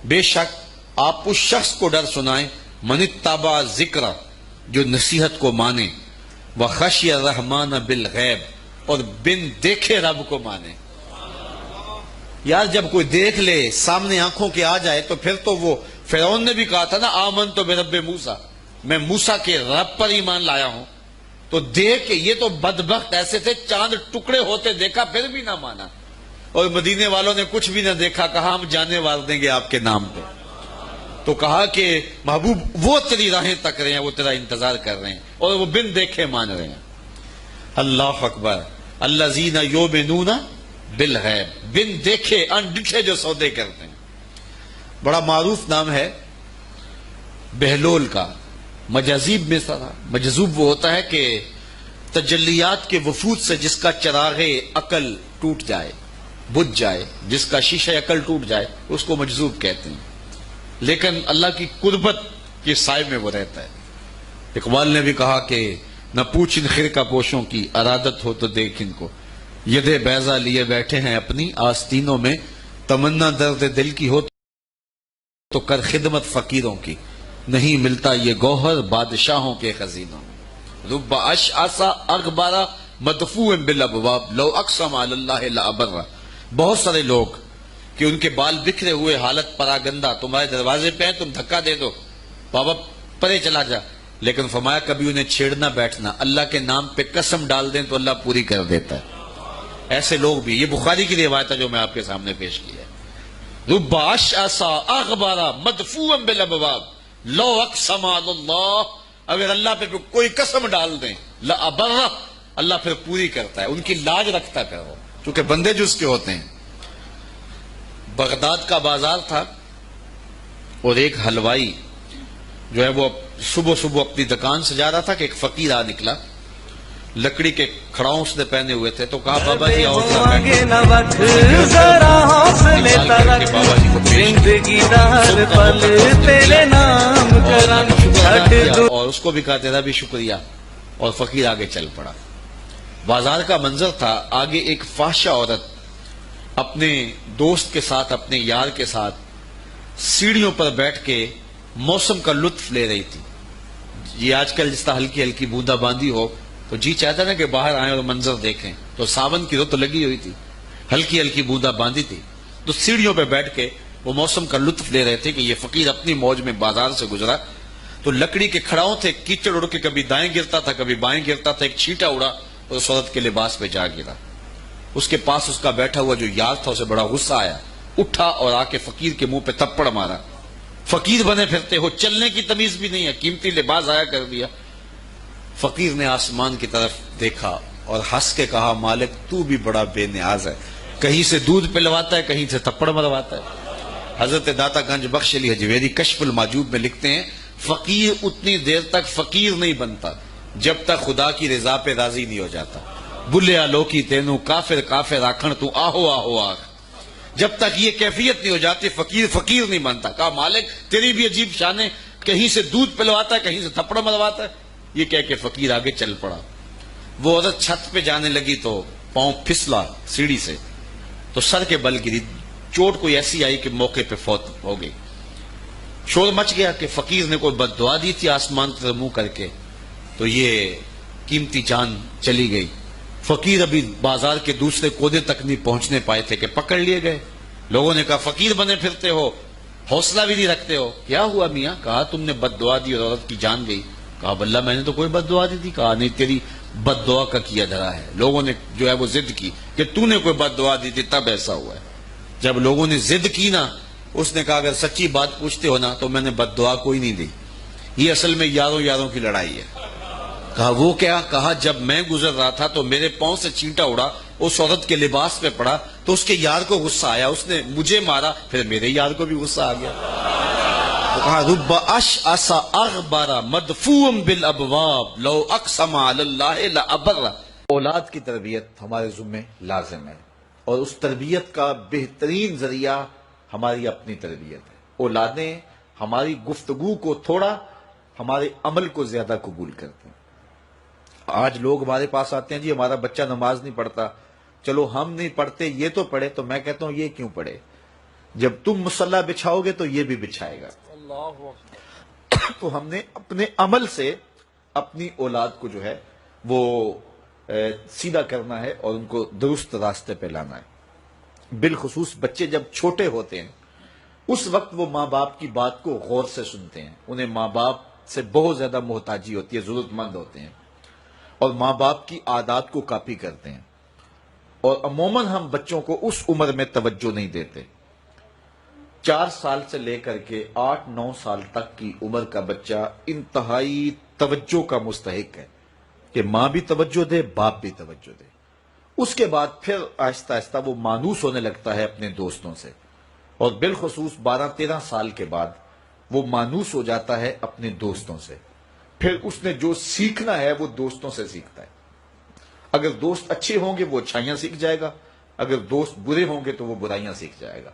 بے شک آپ اس شخص کو ڈر سنائیں من اتبع ذکر، جو نصیحت کو مانے، وخشی الرحمن بالغیب، اور بن دیکھے رب کو مانے۔ یار جب کوئی دیکھ لے، سامنے آنکھوں کے آ جائے، تو پھر تو وہ فرعون نے بھی کہا تھا نا آمنت برب موسیٰ، میں موسیٰ کے رب پر ایمان لایا ہوں، تو دیکھ کے یہ تو بدبخت ایسے تھے چاند ٹکڑے ہوتے دیکھا پھر بھی نہ مانا، اور مدینے والوں نے کچھ بھی نہ دیکھا، کہا ہم جانے وار دیں گے آپ کے نام پہ، تو کہا کہ محبوب وہ تیری راہیں تک رہے ہیں، وہ تیرا انتظار کر رہے ہیں، اور وہ بن دیکھے مان رہے ہیں۔ اللہ اکبر، الذین یؤمنون بالغیب، بن دیکھے انڈٹھے جو سودے کرتے ہیں۔ بڑا معروف نام ہے بہلول کا، مجاذیب میں تھا۔ مجذوب وہ ہوتا ہے کہ تجلیات کے وفود سے جس کا چراغ عقل ٹوٹ جائے، بجھ جائے، جس کا شیشہ عقل ٹوٹ جائے، اس کو مجذوب کہتے ہیں، لیکن اللہ کی قربت کے سائے میں وہ رہتا ہے۔ اقبال نے بھی کہا کہ نہ پوچھ ان خرقہ پوشوں کی، ارادت ہو تو دیکھ ان کو، ید بیضا لیے بیٹھے ہیں اپنی آستینوں میں، تمنا درد دل کی ہو تو کر خدمت فقیروں کی، نہیں ملتا یہ گوہر بادشاہوں کے خزینوں میں۔ رب اشعث اغبر مدفوع بالابواب لو اقسم علی اللہ لابر، بہت سارے لوگ کہ ان کے بال بکھرے ہوئے، حالت پراگندہ، تمہارے دروازے پہ ہیں، تم دھکا دے دو، بابا پرے چلا جا، لیکن فرمایا کبھی انہیں چھیڑنا بیٹھنا، اللہ کے نام پہ قسم ڈال دیں تو اللہ پوری کر دیتا ہے۔ ایسے لوگ بھی، یہ بخاری کی روایت ہے جو میں آپ کے سامنے پیش کی ہے۔ رب اشعث اغبر مدفوع بالابواب لو اقسم علی اللہ، اگر اللہ پہ کوئی قسم ڈال دیں، لابر، اللہ پھر پوری کرتا ہے، ان کی لاج رکھتا ہے وہ، چونکہ بندے جو اس کے ہوتے ہیں۔ بغداد کا بازار تھا، اور ایک حلوائی جو ہے وہ صبح صبح اپنی دکان سے جا رہا تھا کہ ایک فقیر آ نکلا، لکڑی کے کھڑاؤں اس نے پہنے ہوئے تھے، تو کہا بابا جی اور اس کو بھی کہا تیرا بھی شکریہ، اور فقیر آگے چل پڑا۔ بازار کا منظر تھا، آگے ایک فاحشہ عورت اپنے دوست کے ساتھ، اپنے یار کے ساتھ سیڑھیوں پر بیٹھ کے موسم کا لطف لے رہی تھی۔ یہ آج کل جس طرح ہلکی ہلکی بوندا باندی ہو تو جی چاہتا نا کہ باہر آئیں اور منظر دیکھیں، تو ساون کی رت لگی ہوئی تھی، ہلکی ہلکی بوندا باندی تھی، تو سیڑھیوں پہ بیٹھ کے وہ موسم کا لطف لے رہے تھے کہ یہ فقیر اپنی موج میں بازار سے گزرا، تو لکڑی کے کھڑاؤں تھے، کیچڑ اڑ کے کبھی دائیں گرتا تھا کبھی بائیں گرتا تھا، ایک چھینٹا اڑا اور اس عورت کے لباس پہ جا گرا۔ اس کے پاس اس کا بیٹھا ہوا جو یار تھا اسے بڑا غصہ آیا، اٹھا اور آ کے فقیر کے منہ پہ تھپڑ مارا۔ فقیر بنے پھرتے ہو، چلنے کی تمیز بھی نہیں ہے، قیمتی لباس آیا کر دیا۔ فقیر نے آسمان کی طرف دیکھا اور ہنس کے کہا مالک تو بھی بڑا بے نیاز ہے، کہیں سے دودھ پلواتا ہے کہیں سے تھپڑ مرواتا ہے۔ حضرت داتا گنج بخش علی حجویری کشف الماجوب میں لکھتے ہیں فقیر اتنی دیر تک فقیر نہیں بنتا جب تک خدا کی رضا پہ راضی نہیں ہو جاتا۔ بلیا لوکی تینو کافر کافر آکھن تو آہو آہو آکھ، جب تک یہ کیفیت نہیں ہو جاتی فقیر فقیر نہیں بنتا۔ کہا مالک تیری بھی عجیب شان ہے، کہیں سے دودھ پلواتا ہے کہیں سے تھپڑ مرواتا ہے۔ یہ کہہ کے فقیر آگے چل پڑا۔ وہ عورت چھت پہ جانے لگی تو پاؤں پھسلا سیڑھی سے تو سر کے بل گری، چوٹ کوئی ایسی آئی کہ موقع پہ فوت ہو گئی۔ شور مچ گیا کہ فقیر نے کوئی بد دعا دی تھی آسمان کی طرف منہ کر کے، تو یہ قیمتی جان چلی گئی۔ فقیر ابھی بازار کے دوسرے کونے تک نہیں پہنچنے پائے تھے کہ پکڑ لیے گئے۔ لوگوں نے کہا فقیر بنے پھرتے ہو، حوصلہ بھی نہیں رکھتے ہو، کیا ہوا میاں؟ کہا تم نے بد دعا دی اور عورت کی جان گئی۔ کہا بلّہ میں نے تو کوئی بد دعا دی تھی۔ کہا نہیں، تیری بد دعا کا کیا دھرا ہے، لوگوں نے جو ہے وہ ضد کی کہ تو نے کوئی بد دعا دی تھی تب ایسا ہوا ہے۔ جب لوگوں نے ضد کی نا، اس نے کہا اگر سچی بات پوچھتے ہو نا تو میں نے بد دعا کوئی نہیں دی، یہ اصل میں یاروں یاروں کی لڑائی ہے۔ کہا وہ کیا؟ کہا جب میں گزر رہا تھا تو میرے پاؤں سے چینٹا اڑا، اس عورت کے لباس پہ پڑا تو اس کے یار کو غصہ آیا، اس نے مجھے مارا، پھر میرے یار کو بھی غصہ آ گیا۔ تو کہا رب اشعث اغبر مدفوع بالابواب لو اقسم علی اللہ لابر۔ اولاد کی تربیت ہمارے ذمہ لازم ہے، اور اس تربیت کا بہترین ذریعہ ہماری اپنی تربیت ہے۔ اولادیں ہماری گفتگو کو تھوڑا، ہمارے عمل کو زیادہ قبول کرتے ہیں۔ آج لوگ ہمارے پاس آتے ہیں جی ہمارا بچہ نماز نہیں پڑھتا، چلو ہم نہیں پڑھتے یہ تو پڑھے، تو میں کہتا ہوں یہ کیوں پڑھے؟ جب تم مصلی بچھاؤ گے تو یہ بھی بچھائے گا. تو ہم نے اپنے عمل سے اپنی اولاد کو جو ہے وہ سیدھا کرنا ہے اور ان کو درست راستے پہ لانا ہے. بالخصوص بچے جب چھوٹے ہوتے ہیں اس وقت وہ ماں باپ کی بات کو غور سے سنتے ہیں. انہیں ماں باپ سے بہت زیادہ محتاجی ہوتی ہے، ضرورت مند ہوتے ہیں اور ماں باپ کی عادات کو کاپی کرتے ہیں. اور عموماً ہم بچوں کو اس عمر میں توجہ نہیں دیتے. 4 سال سے لے کر کے 8-9 سال تک کی عمر کا بچہ انتہائی توجہ کا مستحق ہے کہ ماں بھی توجہ دے، باپ بھی توجہ دے. اس کے بعد پھر آہستہ آہستہ وہ مانوس ہونے لگتا ہے اپنے دوستوں سے، اور بالخصوص 12-13 سال کے بعد وہ مانوس ہو جاتا ہے اپنے دوستوں سے. پھر اس نے جو سیکھنا ہے وہ دوستوں سے سیکھتا ہے. اگر دوست اچھے ہوں گے وہ اچھائیاں سیکھ جائے گا، اگر دوست برے ہوں گے تو وہ برائیاں سیکھ جائے گا.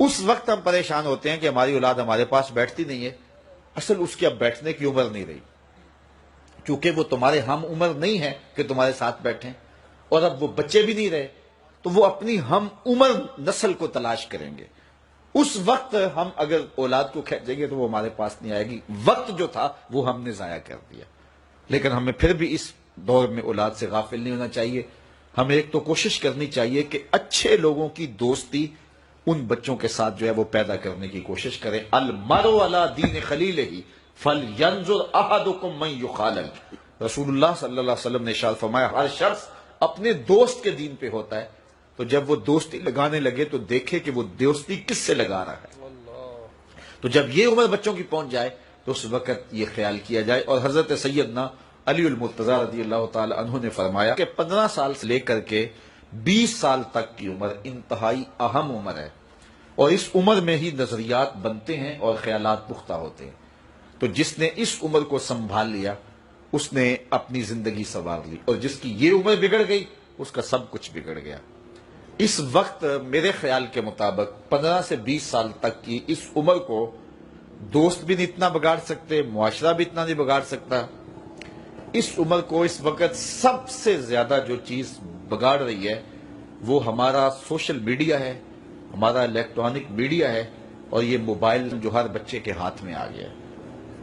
اس وقت ہم پریشان ہوتے ہیں کہ ہماری اولاد ہمارے پاس بیٹھتی نہیں ہے. اصل اس کی اب بیٹھنے کی عمر نہیں رہی، کیونکہ وہ تمہارے ہم عمر نہیں ہے کہ تمہارے ساتھ بیٹھیں، اور اب وہ بچے بھی نہیں رہے تو وہ اپنی ہم عمر نسل کو تلاش کریں گے. اس وقت ہم اگر اولاد کو کھینچیں گے تو وہ ہمارے پاس نہیں آئے گی. وقت جو تھا وہ ہم نے ضائع کر دیا. لیکن ہمیں پھر بھی اس دور میں اولاد سے غافل نہیں ہونا چاہیے. ہمیں ایک تو کوشش کرنی چاہیے کہ اچھے لوگوں کی دوستی ان بچوں کے ساتھ جو ہے وہ پیدا کرنے کی کوشش کریں. المرء علی دین خلیلہ فلینظر احدکم من یخالل. رسول اللہ صلی اللہ علیہ وسلم نے ارشاد فرمایا ہر شخص اپنے دوست کے دین پہ ہوتا ہے، تو جب وہ دوستی لگانے لگے تو دیکھے کہ وہ دوستی کس سے لگا رہا ہے. تو جب یہ عمر بچوں کی پہنچ جائے تو اس وقت یہ خیال کیا جائے. اور حضرت سیدنا علی المرتضیٰ رضی اللہ تعالی عنہ نے فرمایا کہ 15 سال سے لے کر کے 20 سال تک کی عمر انتہائی اہم عمر ہے، اور اس عمر میں ہی نظریات بنتے ہیں اور خیالات پختہ ہوتے ہیں. تو جس نے اس عمر کو سنبھال لیا اس نے اپنی زندگی سنوار لی، اور جس کی یہ عمر بگڑ گئی اس کا سب کچھ بگڑ گیا. اس وقت میرے خیال کے مطابق 15 سے 20 سال تک کی اس عمر کو دوست بھی نہیں اتنا بگاڑ سکتے، معاشرہ بھی اتنا نہیں بگاڑ سکتا. اس عمر کو اس وقت سب سے زیادہ جو چیز بگاڑ رہی ہے وہ ہمارا سوشل میڈیا ہے، ہمارا الیکٹرانک میڈیا ہے، اور یہ موبائل جو ہر بچے کے ہاتھ میں آ گیا ہے.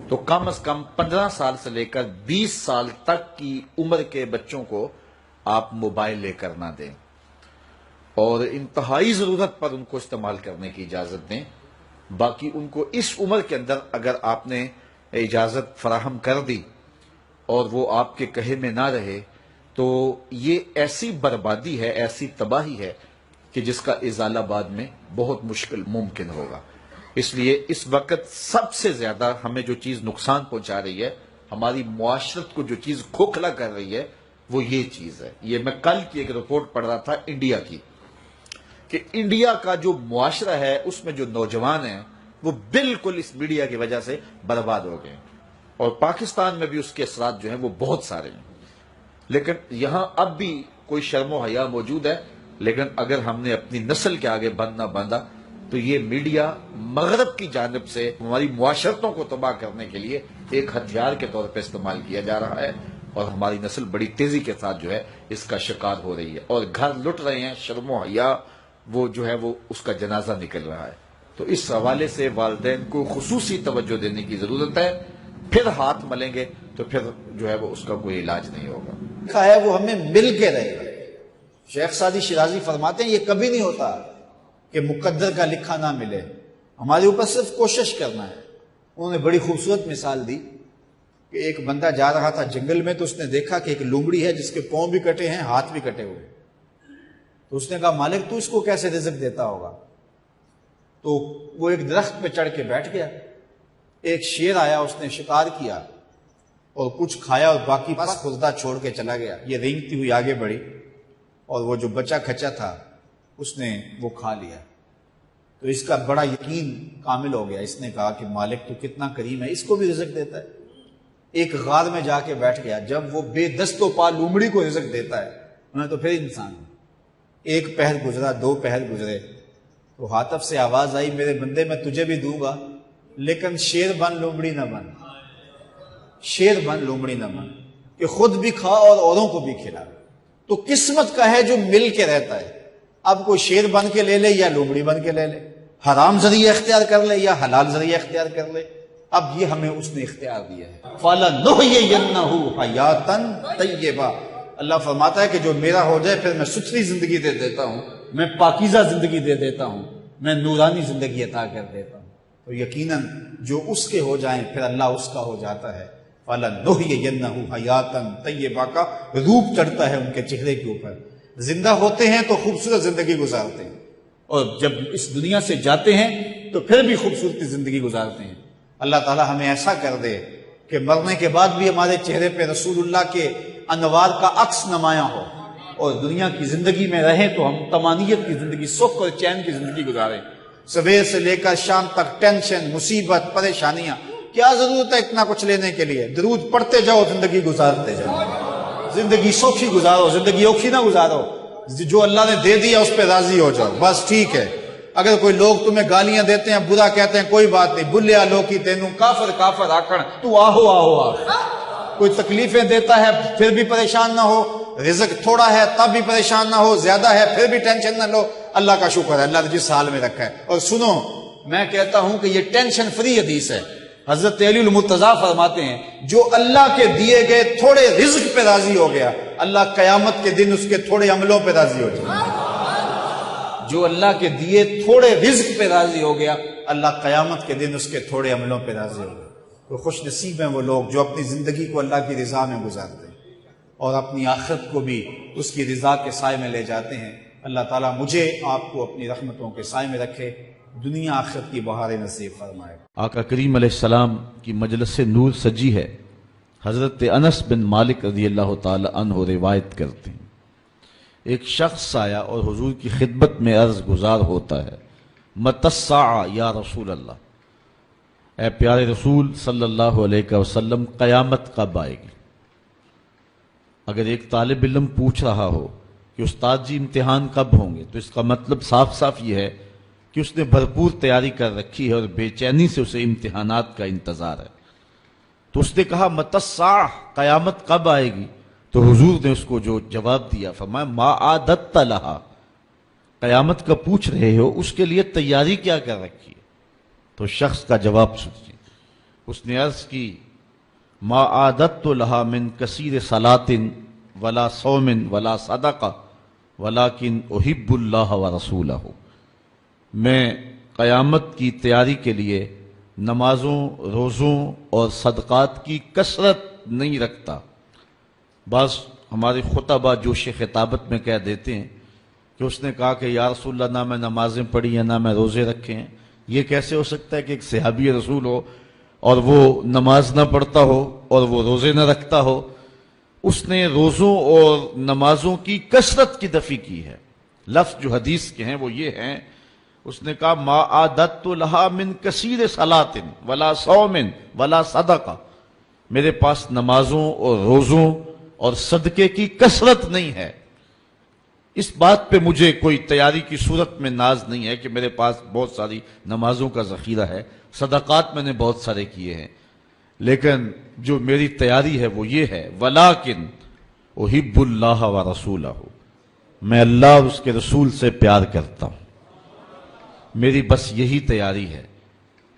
تو کم از کم 15 سال سے لے کر 20 سال تک کی عمر کے بچوں کو آپ موبائل لے کر نہ دیں، اور انتہائی ضرورت پر ان کو استعمال کرنے کی اجازت دیں. باقی ان کو اس عمر کے اندر اگر آپ نے اجازت فراہم کر دی اور وہ آپ کے کہے میں نہ رہے تو یہ ایسی بربادی ہے، ایسی تباہی ہے کہ جس کا ازالہ بعد میں بہت مشکل ممکن ہوگا. اس لیے اس وقت سب سے زیادہ ہمیں جو چیز نقصان پہنچا رہی ہے، ہماری معاشرت کو جو چیز کھوکھلا کر رہی ہے وہ یہ چیز ہے. یہ میں کل کی ایک رپورٹ پڑھ رہا تھا انڈیا کی، کہ انڈیا کا جو معاشرہ ہے اس میں جو نوجوان ہیں وہ بالکل اس میڈیا کی وجہ سے برباد ہو گئے، اور پاکستان میں بھی اس کے اثرات جو ہیں وہ بہت سارے ہیں. لیکن یہاں اب بھی کوئی شرم و حیا موجود ہے، لیکن اگر ہم نے اپنی نسل کے آگے بند نہ باندھا تو یہ میڈیا مغرب کی جانب سے ہماری معاشرتوں کو تباہ کرنے کے لیے ایک ہتھیار کے طور پہ استعمال کیا جا رہا ہے، اور ہماری نسل بڑی تیزی کے ساتھ جو ہے اس کا شکار ہو رہی ہے، اور گھر لٹ رہے ہیں. شرم و حیا وہ جو ہے وہ اس کا جنازہ نکل رہا ہے. تو اس حوالے سے والدین کو خصوصی توجہ دینے کی ضرورت ہے. پھر ہاتھ ملیں گے تو پھر جو ہے وہ اس کا کوئی علاج نہیں ہوگا. لکھا ہے وہ ہمیں مل کے رہے گا. شیخ سعدی شیرازی فرماتے ہیں یہ کبھی نہیں ہوتا کہ مقدر کا لکھا نہ ملے، ہمارے اوپر صرف کوشش کرنا ہے. انہوں نے بڑی خوبصورت مثال دی کہ ایک بندہ جا رہا تھا جنگل میں تو اس نے دیکھا کہ ایک لومڑی ہے جس کے پاؤں بھی کٹے ہیں، ہاتھ بھی کٹے ہوئے. تو اس نے کہا مالک تو اس کو کیسے رزق دیتا ہوگا؟ تو وہ ایک درخت پہ چڑھ کے بیٹھ گیا. ایک شیر آیا، اس نے شکار کیا اور کچھ کھایا اور باقی بس خزدہ چھوڑ کے چلا گیا. یہ رینگتی ہوئی آگے بڑھی اور وہ جو بچہ کھچا تھا اس نے وہ کھا لیا. تو اس کا بڑا یقین کامل ہو گیا. اس نے کہا کہ مالک تو کتنا کریم ہے، اس کو بھی رزق دیتا ہے. ایک غار میں جا کے بیٹھ گیا. جب وہ بے دست و پا لومڑی کو رزق دیتا ہے انہیں تو پھر انسان. ایک پہر گزرا، 2 پہر گزرے تو حاطف سے آواز آئی میرے بندے میں تجھے بھی دوں گا لیکن شیر بن لومڑی نہ بن، شیر بن لومڑی نہ بن، کہ خود بھی کھا اور اوروں کو بھی کھلا. تو قسمت کا ہے جو مل کے رہتا ہے. اب کوئی شیر بن کے لے لے یا لومڑی بن کے لے لے، حرام ذریعہ اختیار کر لے یا حلال ذریعہ اختیار کر لے، اب یہ ہمیں اس نے اختیار دیا ہے۔ فَلَنُحْيِيَنَّهُ حَيَاتًا طَيِّبَةً، اللہ فرماتا ہے کہ جو میرا ہو جائے پھر میں ستھری زندگی دے دیتا ہوں، میں پاکیزہ زندگی دے دیتا ہوں، میں نورانی زندگی عطا کر دیتا ہوں۔ تو یقیناً جو اس کے ہو جائیں پھر اللہ اس کا ہو جاتا ہے۔ فَلَنُحْيِيَنَّهُ حَيَاتًا طَيِّبَةً کا روپ چڑھتا ہے ان کے چہرے کے اوپر، زندہ ہوتے ہیں تو خوبصورت زندگی گزارتے ہیں، اور جب اس دنیا سے جاتے ہیں تو پھر بھی خوبصورت زندگی گزارتے ہیں۔ اللہ تعالی ہمیں ایسا کر دے کہ مرنے کے بعد بھی ہمارے چہرے پہ رسول اللہ کے انوار کا عکس نمایاں ہو، اور دنیا کی زندگی میں رہیں تو ہم طمانیت کی زندگی، سکھ اور چین کی زندگی گزاریں۔ صبح سے لے کر شام تک ٹینشن، مصیبت، پریشانیاں، کیا ضرورت ہے اتنا کچھ لینے کے لیے؟ درود پڑھتے جاؤ، زندگی گزارتے جاؤ، زندگی سوکھی گزارو، زندگی اوکھی نہ گزارو، جو اللہ نے دے دیا اس پہ راضی ہو جاؤ، بس ٹھیک ہے۔ اگر کوئی لوگ تمہیں گالیاں دیتے ہیں، برا کہتے ہیں، کوئی بات نہیں، بلیا لوکی تینوں کافر کافر آکھن تو آہو آہو آہ۔ کوئی تکلیفیں دیتا ہے پھر بھی پریشان نہ ہو، رزق تھوڑا ہے تب بھی پریشان نہ ہو، زیادہ ہے پھر بھی ٹینشن نہ لو، اللہ کا شکر ہے، اللہ نے جس حال میں رکھا ہے۔ اور سنو، میں کہتا ہوں کہ یہ ٹینشن فری حدیث ہے۔ حضرت علی المرتضیٰ فرماتے ہیں جو اللہ کے دیے گئے تھوڑے رزق پہ راضی ہو گیا، اللہ قیامت کے دن اس کے تھوڑے عملوں پہ راضی ہو جائے۔ جو اللہ کے دیے تھوڑے رزق پہ راضی ہو گیا، اللہ قیامت کے دن اس کے تھوڑے عملوں پہ راضی ہو گیا۔ تو خوش نصیب ہیں وہ لوگ جو اپنی زندگی کو اللہ کی رضا میں گزارتے ہیں اور اپنی آخرت کو بھی اس کی رضا کے سائے میں لے جاتے ہیں۔ اللہ تعالیٰ مجھے آپ کو اپنی رحمتوں کے سائے میں رکھے، دنیا آخرت کی بہاریں نصیب فرمائے۔ آقا کریم علیہ السلام کی مجلس نور سجی ہے۔ حضرت انس بن مالک رضی اللہ تعالی عنہ روایت کرتے ہیں، ایک شخص آیا اور حضور کی خدمت میں عرض گزار ہوتا ہے، متی الساعہ یا رسول اللہ، اے پیارے رسول صلی اللہ علیہ وسلم، قیامت کب آئے گی؟ اگر ایک طالب علم پوچھ رہا ہو کہ استاد جی امتحان کب ہوں گے، تو اس کا مطلب صاف صاف یہ ہے کہ اس نے بھرپور تیاری کر رکھی ہے اور بے چینی سے اسے امتحانات کا انتظار ہے۔ تو اس نے کہا متی الساعہ، قیامت کب آئے گی؟ تو حضور نے اس کو جو جواب دیا، فرمایا ما عادت لہا، قیامت کا پوچھ رہے ہو، اس کے لیے تیاری کیا کر رکھی ہے؟ تو شخص کا جواب سنیے، اس نے عرض کی ما عادت لہا من کثیر صلاۃ ولا صوم ولا صدقہ ولکن احب اللہ ورسولہ، میں قیامت کی تیاری کے لیے نمازوں، روزوں اور صدقات کی کثرت نہیں رکھتا۔ بعض ہمارے خطبہ جوش خطابت میں کہہ دیتے ہیں کہ اس نے کہا کہ یا رسول اللہ، نہ میں نمازیں پڑھی ہیں نہ میں روزے رکھے ہیں۔ یہ کیسے ہو سکتا ہے کہ ایک صحابی رسول ہو اور وہ نماز نہ پڑھتا ہو اور وہ روزے نہ رکھتا ہو؟ اس نے روزوں اور نمازوں کی کثرت کی نفی کی ہے۔ لفظ جو حدیث کے ہیں وہ یہ ہیں، اس نے کہا ما عادت لہا من کثیر صلاۃ ولا صوم ولا صدقہ، میرے پاس نمازوں اور روزوں اور صدقے کی کثرت نہیں ہے۔ اس بات پہ مجھے کوئی تیاری کی صورت میں ناز نہیں ہے کہ میرے پاس بہت ساری نمازوں کا ذخیرہ ہے، صدقات میں نے بہت سارے کیے ہیں، لیکن جو میری تیاری ہے وہ یہ ہے ولیکن احب اللہ ورسولہ، میں اللہ اور اس کے رسول سے پیار کرتا ہوں، میری بس یہی تیاری ہے۔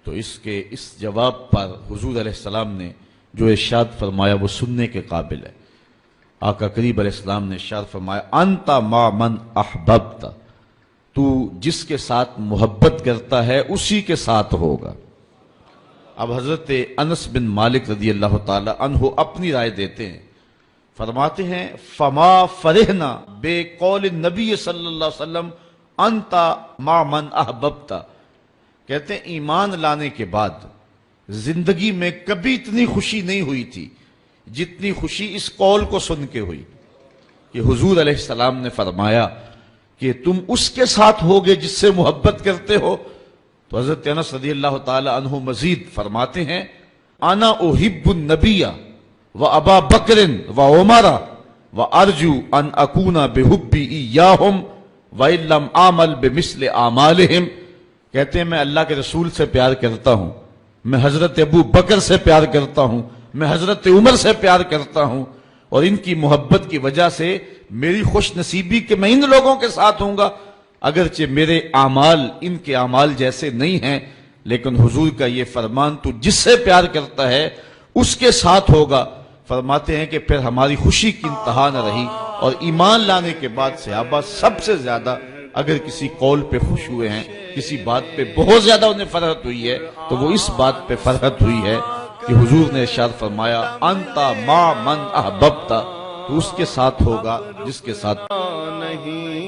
تو اس جواب پر حضور علیہ السلام نے جو ارشاد فرمایا وہ سننے کے قابل ہے۔ آقا کریم علیہ السلام نے ارشاد فرمایا انت مع من احببت، تو جس کے ساتھ محبت کرتا ہے اسی کے ساتھ ہوگا۔ اب حضرت انس بن مالک رضی اللہ تعالی عنہ اپنی رائے دیتے ہیں، فرماتے ہیں فما فرحنا بے قول نبی صلی اللہ علیہ وسلم انت مع من احببت، کہتے ہیں ایمان لانے کے بعد زندگی میں کبھی اتنی خوشی نہیں ہوئی تھی جتنی خوشی اس قول کو سن کے ہوئی کہ حضور علیہ السلام نے فرمایا کہ تم اس کے ساتھ ہوگے جس سے محبت کرتے ہو۔ تو حضرت انس رضی اللہ تعالی عنہ مزید فرماتے ہیں انا احب النبی و ابا بکر و عمر و ارجو ان اکون بحبی ایاہم و ان لم اعمل بمثل اعمالہم، کہتے ہیں میں اللہ کے رسول سے پیار کرتا ہوں، میں حضرت ابو بکر سے پیار کرتا ہوں، میں حضرت عمر سے پیار کرتا ہوں، اور ان کی محبت کی وجہ سے میری خوش نصیبی کہ میں ان لوگوں کے ساتھ ہوں گا اگرچہ میرے اعمال ان کے اعمال جیسے نہیں ہیں، لیکن حضور کا یہ فرمان تو جس سے پیار کرتا ہے اس کے ساتھ ہوگا۔ فرماتے ہیں کہ پھر ہماری خوشی کی انتہا نہ رہی، اور ایمان لانے کے بعد صحابہ سب سے زیادہ اگر کسی قول پہ خوش ہوئے ہیں، کسی بات پہ بہت زیادہ انہیں فرحت ہوئی ہے، تو وہ اس بات پہ فرحت ہوئی ہے کہ حضور نے ارشاد فرمایا انتا ما من احببتا، تو اس کے ساتھ ہوگا جس کے ساتھ نہیں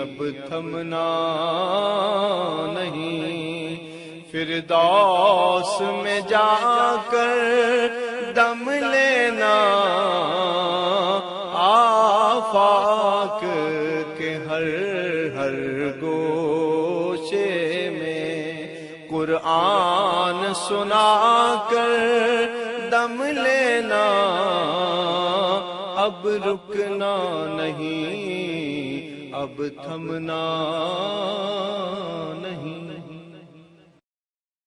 اب تھمنا نہیں، فردوس میں جا کر دم لینا، آفاق کے ہر ہر گوشے میں قرآن سنا کر دم لینا، اب رکنا نہیں اب تھمنا نہیں۔